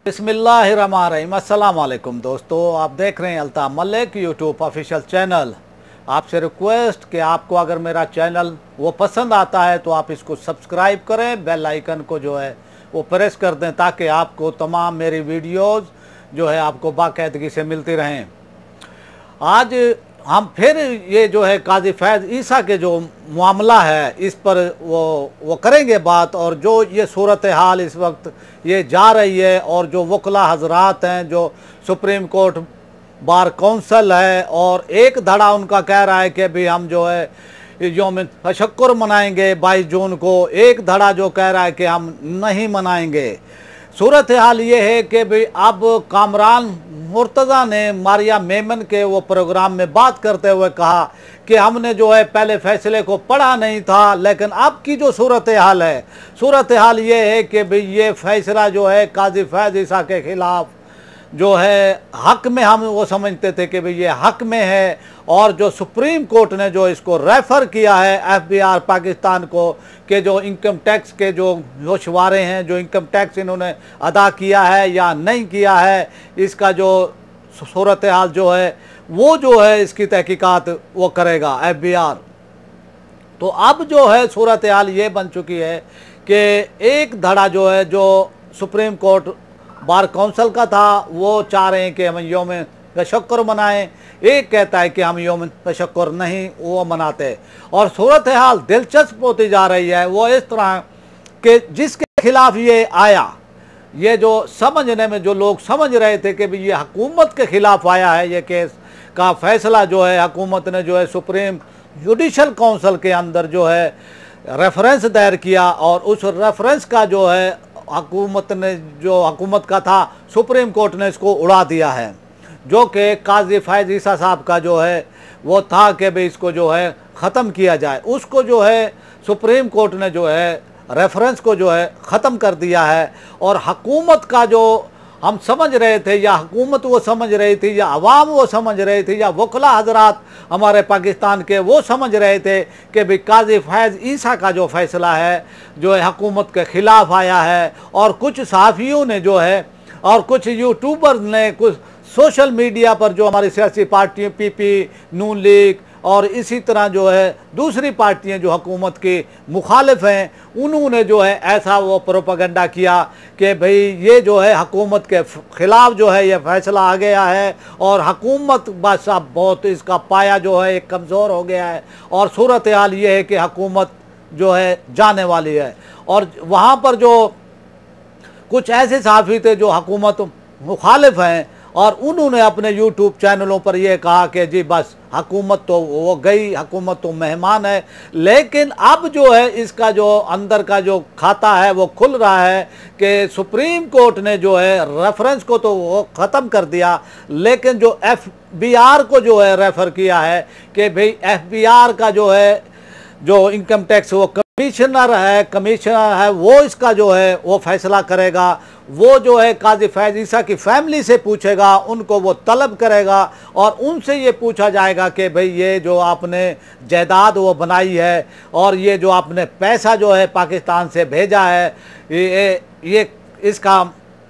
बिस्मिल्लाहिर्रहमानिर्रहीम। अस्सलाम वालेकुम दोस्तों, आप देख रहे हैं Altaf Malik YouTube official channel. आपसे रिक्वेस्ट कि आपको अगर मेरा चैनल वो पसंद आता है तो आप इसको सब्सक्राइब करें, बेल आइकन को जो है वो प्रेस कर दें ताकि आपको तमाम मेरी वीडियोस जो है आपको बाकायदगी से मिलती रहें। आज हम फिर ये जो है काजी फैज़ ईसा के जो मामला है इस पर वो करेंगे बात, और जो ये सूरत हाल इस वक्त ये जा रही है और जो वकला हजरात हैं, जो सुप्रीम कोर्ट बार कौंसल है और एक धड़ा उनका कह रहा है कि भी हम जो है यौम तशक्कुर मनाएंगे 22 जून को, एक धड़ा जो कह रहा है कि हम नहीं मनाएंगे। सूरत हाल ये है कि भाई अब कामरान मुर्तज़ा ने मारिया मेमन के वो प्रोग्राम में बात करते हुए कहा कि हमने जो है पहले फैसले को पढ़ा नहीं था, लेकिन अब की जो सूरत हाल है, सूरत हाल ये है कि भाई ये फैसला जो है काजी फैज़ ईसा के ख़िलाफ़ जो है हक में, हम वो समझते थे कि भाई ये हक में है, और जो सुप्रीम कोर्ट ने जो इसको रेफ़र किया है FBI पाकिस्तान को कि जो इनकम टैक्स के जो गोशवारे हैं, जो इनकम टैक्स इन्होंने अदा किया है या नहीं किया है, इसका जो सूरत हाल जो है वो जो है इसकी तहकीकात वो करेगा FBI। तो अब जो है सूरत हाल ये बन चुकी है कि एक धड़ा जो है जो सुप्रीम कोर्ट बार कौंसल का था वो चाह रहे हैं कि हम यौम तशक्कुर मनाएं, एक कहता है कि हम यौम तशक्कुर नहीं वो मनाते। और सूरत हाल दिलचस्प होती जा रही है वो इस तरह कि जिसके खिलाफ ये आया, ये जो समझने में जो लोग समझ रहे थे कि ये हुकूमत के ख़िलाफ़ आया है, ये केस का फ़ैसला जो है हुकूमत ने जो है सुप्रीम जुडिशल काउंसिल के अंदर जो है रेफरेंस दायर किया, और उस रेफरेंस का जो है हुकूमत ने जो हुकूमत का था सुप्रीम कोर्ट ने इसको उड़ा दिया है, जो कि काजी फैज़ ईसा साहब का जो है वो था कि भाई इसको जो है ख़त्म किया जाए। उसको जो है सुप्रीम कोर्ट ने जो है रेफरेंस को जो है ख़त्म कर दिया है, और हुकूमत का जो हम समझ रहे थे, या हुकूमत वो समझ रही थी, या अवाम वो समझ रही थी, या वकला हजरात हमारे पाकिस्तान के वो समझ रहे थे कि भाई काजी फैज़ ईसा का जो फ़ैसला है जो है हुकूमत के ख़िलाफ़ आया है। और कुछ सहाफ़ियों ने जो है और कुछ यूट्यूबर्स ने, कुछ सोशल मीडिया पर जो हमारी सियासी पार्टियाँ PP, नून लीग और इसी तरह जो है दूसरी पार्टियां जो हुकूमत के मुखालिफ हैं, उन्होंने जो है ऐसा वो प्रोपेगेंडा किया कि भाई ये जो है हुकूमत के ख़िलाफ़ जो है ये फ़ैसला आ गया है, और हुकूमत बस अब बहुत इसका पाया जो है एक कमज़ोर हो गया है, और सूरत हाल ये है कि हुकूमत जो है जाने वाली है। और वहाँ पर जो कुछ ऐसे सहाफ़ी थे जो हुकूमत मुखालिफ हैं, और उन्होंने अपने यूट्यूब चैनलों पर यह कहा कि जी बस हुकूमत तो वो गई, हुकूमत तो मेहमान है। लेकिन अब जो है इसका जो अंदर का जो खाता है वो खुल रहा है कि सुप्रीम कोर्ट ने जो है रेफरेंस को तो वो ख़त्म कर दिया, लेकिन जो FBI को जो है रेफ़र किया है कि भाई FBI का जो है जो इनकम टैक्स वो कमिश्नर है वो इसका जो है वो फैसला करेगा। वो जो है काजी फैज़ ईसा की फैमिली से पूछेगा, उनको वो तलब करेगा, और उनसे ये पूछा जाएगा कि भाई ये जो आपने जायदाद वो बनाई है और ये जो आपने पैसा जो है पाकिस्तान से भेजा है, ये इसका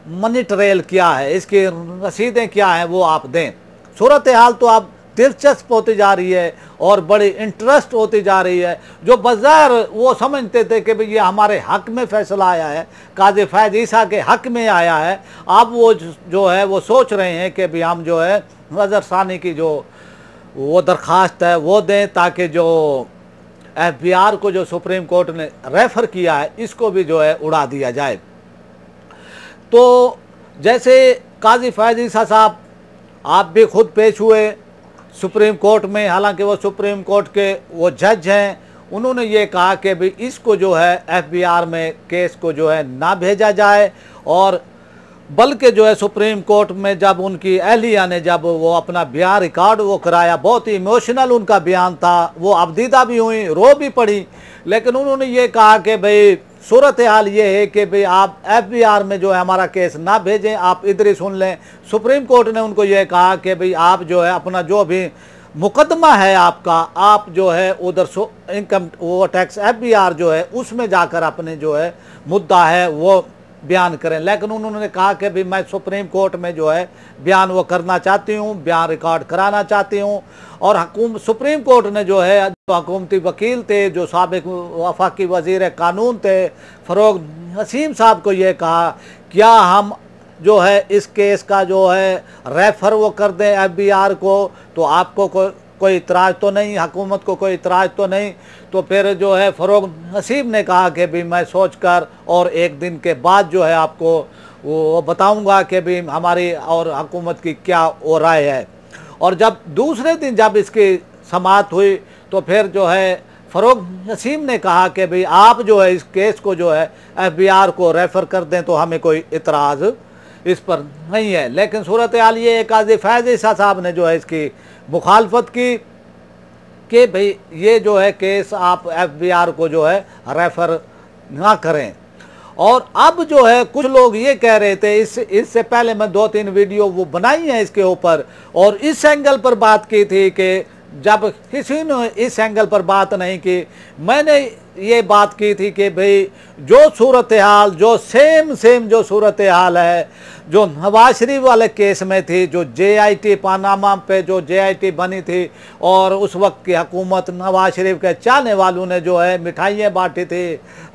मनी ट्रेल क्या है, इसकी रसीदें क्या हैं, वो आप दें। सूरत हाल तो आप दिलचस्प होती जा रही है और बड़ी इंटरेस्ट होती जा रही है। जो बाज़ार वो समझते थे कि भाई ये हमारे हक में फ़ैसला आया है, काजी फैज़ ईसा के हक में आया है, अब वो जो है वो सोच रहे हैं कि भाई हम जो है नज़रसानी की जो वो दरख्वास्त है वो दें, ताकि जो FBI को जो सुप्रीम कोर्ट ने रेफ़र किया है इसको भी जो है उड़ा दिया जाए। तो जैसे काजी फैज़ ईसा साहब आप भी खुद पेश हुए सुप्रीम कोर्ट में, हालांकि वो सुप्रीम कोर्ट के वो जज हैं, उन्होंने ये कहा कि भाई इसको जो है FBI में केस को जो है ना भेजा जाए, और बल्कि जो है सुप्रीम कोर्ट में जब उनकी अहलिया ने जब वो अपना बयान रिकॉर्ड वो कराया, बहुत ही इमोशनल उनका बयान था, वो अबदीदा भी हुई, रो भी पड़ी, लेकिन उन्होंने ये कहा कि भाई सूरत हाल ये है कि भाई आप FBI में जो है हमारा केस ना भेजें, आप इधर ही सुन लें। सुप्रीम कोर्ट ने उनको ये कहा कि भाई आप जो है अपना जो भी मुकदमा है आपका, आप जो है उधर इनकम वो टैक्स FBI जो है उसमें जाकर अपने जो है मुद्दा है वो बयान करें। लेकिन उन्होंने कहा कि भी मैं सुप्रीम कोर्ट में जो है बयान वो करना चाहती हूँ, बयान रिकॉर्ड कराना चाहती हूँ। और सुप्रीम कोर्ट ने जो है, जो हुकूमती वकील थे, जो साबिक वफाकी वजीर कानून थे फरोग नसीम साहब को ये कहा, क्या हम जो है इस केस का जो है रेफर वो कर दें FBI को, तो आपको कोई इतराज़ तो नहीं, हुकूमत को कोई इतराज़ तो नहीं। तो फिर जो है फरोग नसीम ने कहा कि भी मैं सोचकर और एक दिन के बाद जो है आपको वो बताऊंगा कि भी हमारी और हुकूमत की क्या हो राय है। और जब दूसरे दिन जब इसकी समाअत हुई तो फिर जो है फरोग नसीम ने कहा कि भाई आप जो है इस केस को जो है FBI को रेफ़र कर दें तो हमें कोई इतराज़ इस पर नहीं है। लेकिन सूरत हाल ये काजी फैज़ ईसा साहब ने जो है इसकी मुखालफत की कि भाई ये जो है केस आप FBI को जो है रेफ़र ना करें। और अब जो है कुछ लोग ये कह रहे थे, इससे पहले मैं 2-3 वीडियो वो बनाई हैं इसके ऊपर, और इस एंगल पर बात की थी कि जब किसी ने इस एंगल पर बात नहीं की, मैंने ये बात की थी कि भाई जो सूरत हाल, जो सेम जो सूरत हाल है जो नवाज शरीफ वाले केस में थी, जो JIT पानामा पे जो JIT बनी थी और उस वक्त की हुकूमत नवाज शरीफ के चाहने वालों ने जो है मिठाइयाँ बांटी थी,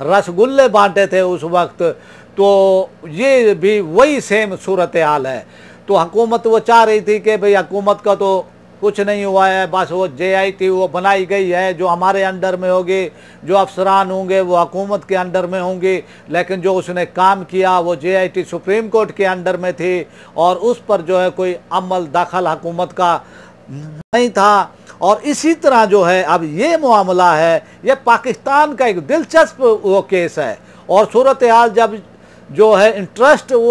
रसगुल्ले बांटे थे उस वक्त, तो ये भी वही सेम सूरत हाल है। तो हुकूमत वो चाह रही थी कि भाई हुकूमत का तो कुछ नहीं हुआ है, बस वो JIT वो बनाई गई है, जो हमारे अंडर में होगी, जो अफसरान होंगे वो हुकूमत के अंडर में होंगी। लेकिन जो उसने काम किया वो JIT सुप्रीम कोर्ट के अंडर में थी और उस पर जो है कोई अमल दखल हुकूमत का नहीं था। और इसी तरह जो है अब ये मामला है, ये पाकिस्तान का एक दिलचस्प वो केस है। और सूरत हाल जब जो है इंटरेस्टिंग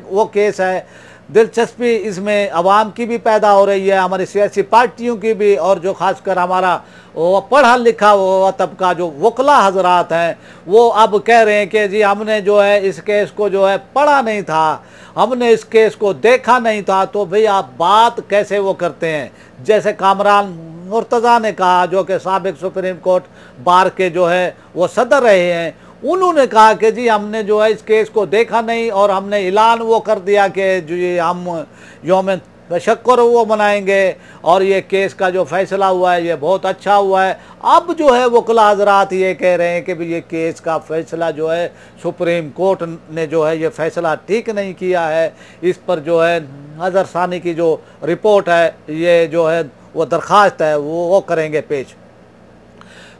वो केस है, दिलचस्पी इसमें आवाम की भी पैदा हो रही है, हमारी सियासी पार्टियों की भी, और जो खासकर हमारा वो पढ़ा लिखा हुआ तबका जो वकला हजरात हैं वो अब कह रहे हैं कि जी हमने जो है इस केस को जो है पढ़ा नहीं था, हमने इस केस को देखा नहीं था। तो भाई आप बात कैसे वो करते हैं? जैसे कामरान मुर्तज़ा ने कहा, जो कि साबिक सुप्रीम कोर्ट बार के जो है वो सदर रहे हैं, उन्होंने कहा कि जी हमने जो है इस केस को देखा नहीं और हमने ऐलान वो कर दिया कि जो ये हम यौम तशक्कुर वो मनाएंगे और ये केस का जो फैसला हुआ है ये बहुत अच्छा हुआ है। अब जो है वकला हजरात ये कह रहे हैं कि भी ये केस का फैसला जो है सुप्रीम कोर्ट ने जो है ये फैसला ठीक नहीं किया है, इस पर जो है नज़रसानी की जो रिपोर्ट है, ये जो है वो दरख्वास्त है वो करेंगे पेश।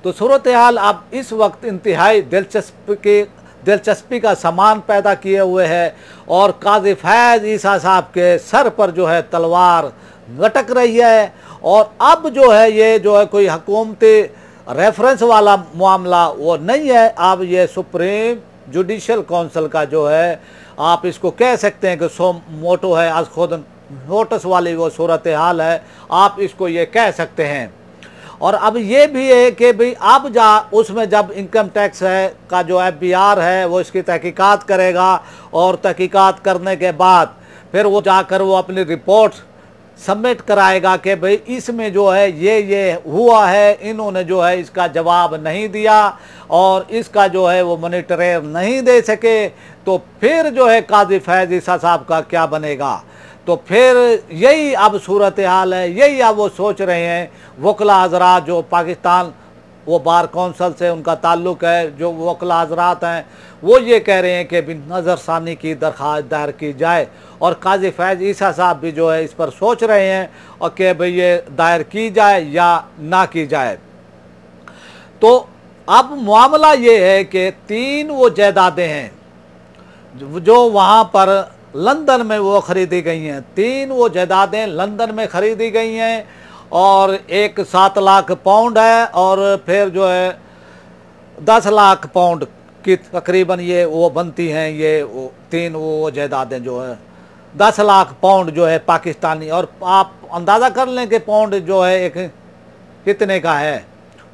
तो सूरत हाल अब इस वक्त इंतहाई दिलचस्पी का सामान पैदा किए हुए है और काजी फैज़ ईसा साहब के सर पर जो है तलवार लटक रही है। और अब जो है ये जो है कोई हुकूमती रेफरेंस वाला मामला वो नहीं है, अब ये सुप्रीम जुडिशल काउंसिल का जो है आप इसको कह सकते हैं कि सो मोटो है, आज खुद नोटिस वाली वो सूरत हाल है, आप इसको ये कह सकते हैं। और अब ये भी है कि भाई अब उसमें जब इनकम टैक्स है का जो FBI है वो इसकी तहकीकात करेगा और तहकीकात करने के बाद फिर वो जाकर वो अपनी रिपोर्ट सबमिट कराएगा कि भाई इसमें जो है ये हुआ है, इन्होंने जो है इसका जवाब नहीं दिया और इसका जो है वो मॉनिटर नहीं दे सके, तो फिर जो है काजी फैज़ ईसा साहब का क्या बनेगा। तो फिर यही अब सूरत हाल है, यही अब वो सोच रहे हैं वकला हजरात जो पाकिस्तान वो बार कौंसल से उनका ताल्लुक़ है, जो वकला हजरात हैं वो ये कह रहे हैं कि नज़रसानी की दरख्वास्त दायर की जाए। और काजी फैज़ ईसा साहब भी जो है इस पर सोच रहे हैं और कि भाई ये दायर की जाए या ना की जाए। तो अब मामला ये है कि 3 वो जायदादें हैं जो वहाँ पर लंदन में वो ख़रीदी गई हैं, 3 वो जायदादें लंदन में ख़रीदी गई हैं और एक 7 लाख पाउंड है और फिर जो है 10 लाख पाउंड की तकरीबन ये वो बनती हैं, ये 3 वो जायदादें जो है 10 लाख पाउंड जो है पाकिस्तानी। और आप अंदाज़ा कर लें कि पाउंड जो है एक कितने का है।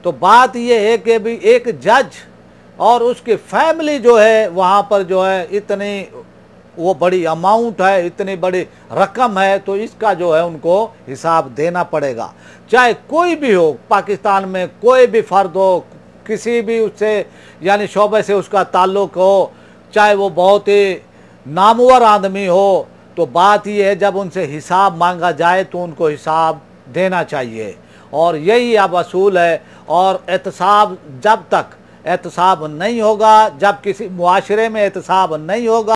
तो बात ये है कि भी एक जज और उसकी फैमिली जो है वहाँ पर जो है इतनी वो बड़ी अमाउंट है, इतनी बड़ी रकम है, तो इसका जो है उनको हिसाब देना पड़ेगा। चाहे कोई भी हो, पाकिस्तान में कोई भी फ़र्द हो, किसी भी उससे यानी शोबे से उसका ताल्लुक़ हो, चाहे वो बहुत ही नामवर आदमी हो, तो बात ये है जब उनसे हिसाब मांगा जाए तो उनको हिसाब देना चाहिए। और यही अब असूल है। और एहतसाब जब तक एहतसाब नहीं होगा, जब किसी मुआशरे में एहतसाब नहीं होगा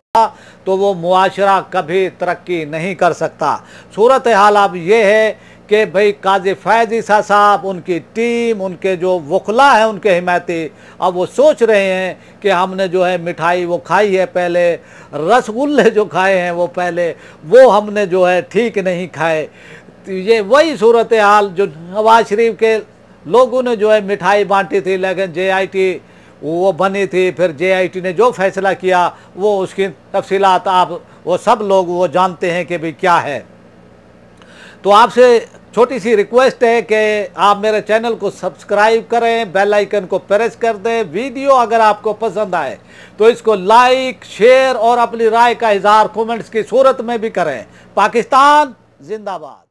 तो वो मुआशरा कभी तरक्की नहीं कर सकता। सूरत हाल अब ये है कि भाई काजी फैज़ ईसा साहब, उनकी टीम, उनके जो वकला हैं, उनके हिमायती, अब वो सोच रहे हैं कि हमने जो है मिठाई वो खाई है पहले, रसगुल्ले जो खाए हैं वो पहले, वो हमने जो है ठीक नहीं खाए। तो ये वही सूरत हाल जो नवाज शरीफ के लोगों ने जो है मिठाई बांटी थी, लेकिन JIT वो बनी थी, फिर JIT ने जो फैसला किया वो उसकी तफसीलात आप वो सब लोग वो जानते हैं कि भाई क्या है। तो आपसे छोटी सी रिक्वेस्ट है कि आप मेरे चैनल को सब्सक्राइब करें, बेल आइकन को प्रेस कर दें। वीडियो अगर आपको पसंद आए तो इसको लाइक, शेयर और अपनी राय का इजहार कमेंट्स की सूरत में भी करें। पाकिस्तान जिंदाबाद।